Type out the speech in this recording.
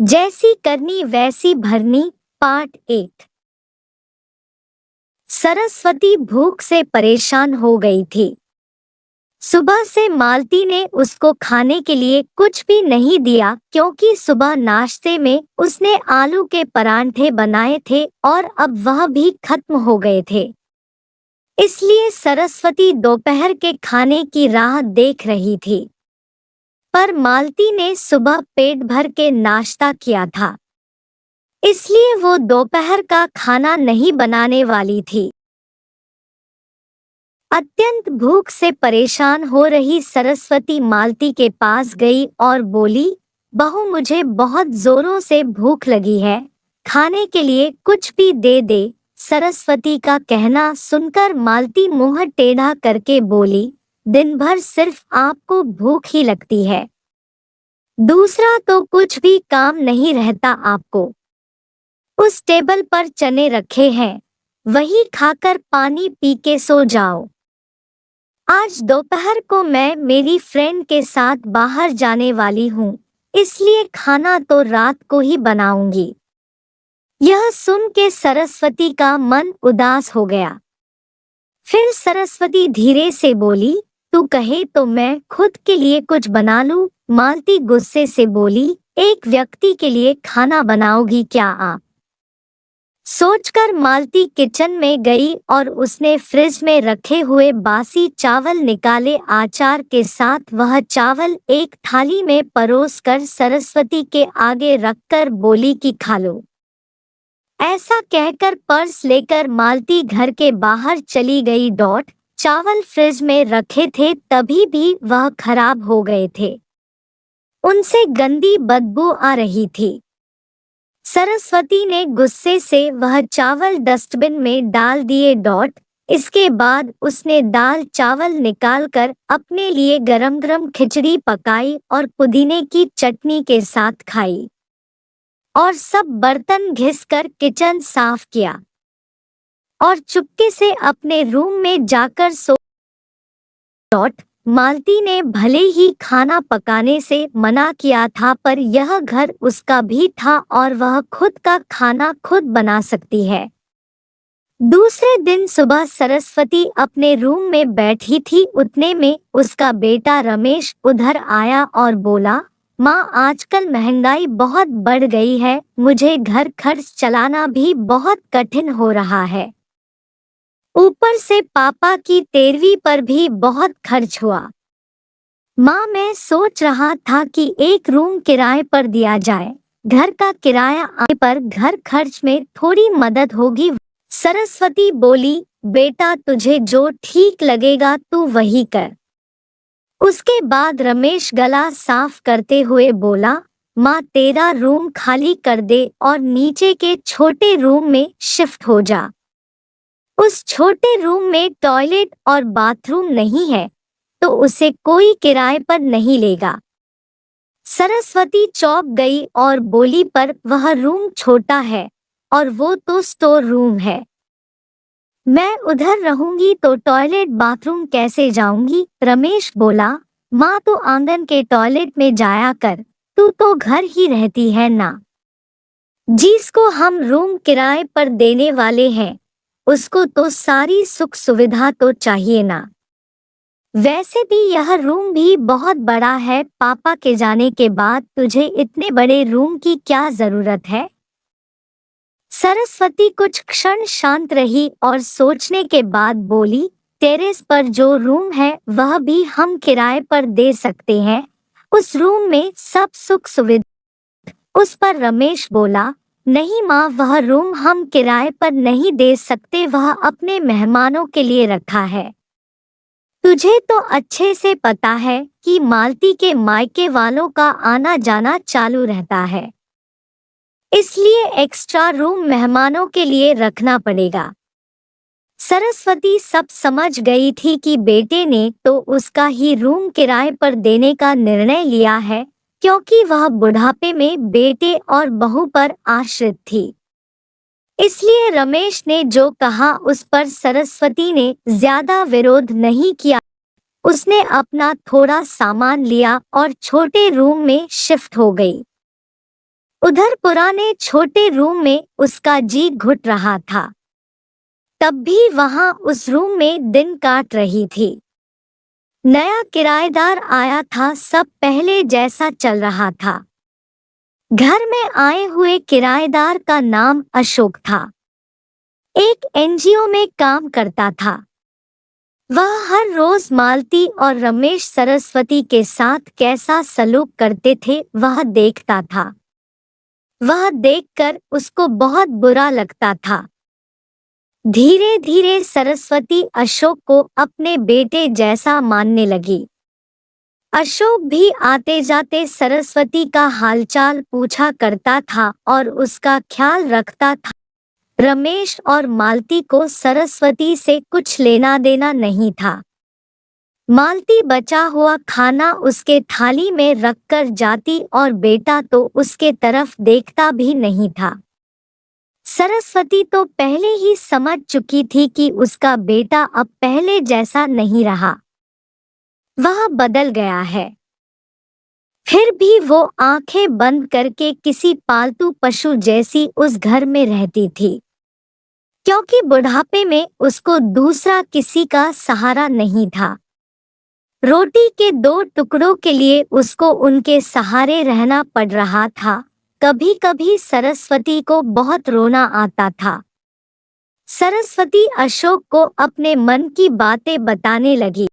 जैसी करनी वैसी भरनी। पार्ट 8। सरस्वती भूख से परेशान हो गई थी। सुबह से मालती ने उसको खाने के लिए कुछ भी नहीं दिया क्योंकि सुबह नाश्ते में उसने आलू के परांठे बनाए थे और अब वह भी खत्म हो गए थे। इसलिए सरस्वती दोपहर के खाने की राह देख रही थी। पर मालती ने सुबह पेट भर के नाश्ता किया था, इसलिए वो दोपहर का खाना नहीं बनाने वाली थी। अत्यंत भूख से परेशान हो रही सरस्वती मालती के पास गई और बोली, बहू मुझे बहुत जोरों से भूख लगी है, खाने के लिए कुछ भी दे दे। सरस्वती का कहना सुनकर मालती मुंह टेढ़ा करके बोली, दिन भर सिर्फ आपको भूख ही लगती है, दूसरा तो कुछ भी काम नहीं रहता आपको। उस टेबल पर चने रखे हैं, वही खाकर पानी पी के सो जाओ। आज दोपहर को मैं मेरी फ्रेंड के साथ बाहर जाने वाली हूँ, इसलिए खाना तो रात को ही बनाऊंगी। यह सुन के सरस्वती का मन उदास हो गया। फिर सरस्वती धीरे से बोली, तू कहे तो मैं खुद के लिए कुछ बना लूं। मालती गुस्से से बोली, एक व्यक्ति के लिए खाना बनाओगी क्या आप? सोचकर मालती किचन में गई और उसने फ्रिज में रखे हुए बासी चावल निकाले। अचार के साथ वह चावल एक थाली में परोसकर सरस्वती के आगे रखकर बोली कि खा लो। ऐसा कहकर पर्स लेकर मालती घर के बाहर चली गई। चावल फ्रिज में रखे थे तभी भी वह खराब हो गए थे, उनसे गंदी बदबू आ रही थी। सरस्वती ने गुस्से से वह चावल डस्टबिन में डाल दिए। इसके बाद उसने दाल चावल निकालकर अपने लिए गरम गरम खिचड़ी पकाई और पुदीने की चटनी के साथ खाई और सब बर्तन घिसकर किचन साफ किया और चुपके से अपने रूम में जाकर सो। मालती ने भले ही खाना पकाने से मना किया था, पर यह घर उसका भी था और वह खुद का खाना खुद बना सकती है। दूसरे दिन सुबह सरस्वती अपने रूम में बैठी थी, उतने में उसका बेटा रमेश उधर आया और बोला, माँ आजकल महंगाई बहुत बढ़ गई है, मुझे घर खर्च चलाना भी बहुत कठिन हो रहा है। ऊपर से पापा की 13वीं पर भी बहुत खर्च हुआ। माँ मैं सोच रहा था कि एक रूम किराए पर दिया जाए, घर का किराया आने पर घर खर्च में थोड़ी मदद होगी। सरस्वती बोली, बेटा तुझे जो ठीक लगेगा तू वही कर। उसके बाद रमेश गला साफ करते हुए बोला, माँ तेरा रूम खाली कर दे और नीचे के छोटे रूम में शिफ्ट हो जा। उस छोटे रूम में टॉयलेट और बाथरूम नहीं है तो उसे कोई किराए पर नहीं लेगा। सरस्वती चौंक गई और बोली, पर वह रूम छोटा है और वो तो स्टोर रूम है, मैं उधर रहूंगी तो टॉयलेट बाथरूम कैसे जाऊंगी? रमेश बोला, माँ तो आंगन के टॉयलेट में जाया कर, तू तो घर ही रहती है ना। जिसको हम रूम किराए पर देने वाले हैं उसको तो सारी सुख सुविधा तो चाहिए ना। वैसे भी यह रूम भी बहुत बड़ा है, पापा के जाने के बाद तुझे इतने बड़े रूम की क्या जरूरत है? सरस्वती कुछ क्षण शांत रही और सोचने के बाद बोली, टेरेस पर जो रूम है वह भी हम किराए पर दे सकते हैं, उस रूम में सब सुख सुविधा। उस पर रमेश बोला, नहीं माँ वह रूम हम किराए पर नहीं दे सकते, वह अपने मेहमानों के लिए रखा है। तुझे तो अच्छे से पता है कि मालती के मायके वालों का आना जाना चालू रहता है, इसलिए एक्स्ट्रा रूम मेहमानों के लिए रखना पड़ेगा। सरस्वती सब समझ गई थी कि बेटे ने तो उसका ही रूम किराए पर देने का निर्णय लिया है, क्योंकि वह बुढ़ापे में बेटे और बहू पर आश्रित थी। इसलिए रमेश ने जो कहा उस पर सरस्वती ने ज्यादा विरोध नहीं किया। उसने अपना थोड़ा सामान लिया और छोटे रूम में शिफ्ट हो गई। उधर पुराने छोटे रूम में उसका जी घुट रहा था। तब भी वहां उस रूम में दिन काट रही थी। नया किराएदार आया था, सब पहले जैसा चल रहा था। घर में आए हुए किराएदार का नाम अशोक था। एक एनजीओ में काम करता था। वह हर रोज मालती और रमेश सरस्वती के साथ कैसा सलूक करते थे वह देखता था। वह देखकर उसको बहुत बुरा लगता था। धीरे धीरे सरस्वती अशोक को अपने बेटे जैसा मानने लगी। अशोक भी आते जाते सरस्वती का हालचाल पूछा करता था और उसका ख्याल रखता था। रमेश और मालती को सरस्वती से कुछ लेना देना नहीं था। मालती बचा हुआ खाना उसके थाली में रखकर जाती और बेटा तो उसके तरफ देखता भी नहीं था। सरस्वती तो पहले ही समझ चुकी थी कि उसका बेटा अब पहले जैसा नहीं रहा, वह बदल गया है। फिर भी वो आंखें बंद करके किसी पालतू पशु जैसी उस घर में रहती थी, क्योंकि बुढ़ापे में उसको दूसरा किसी का सहारा नहीं था। रोटी के 2 टुकड़ों के लिए उसको उनके सहारे रहना पड़ रहा था। कभी कभी सरस्वती को बहुत रोना आता था। सरस्वती अशोक को अपने मन की बातें बताने लगी।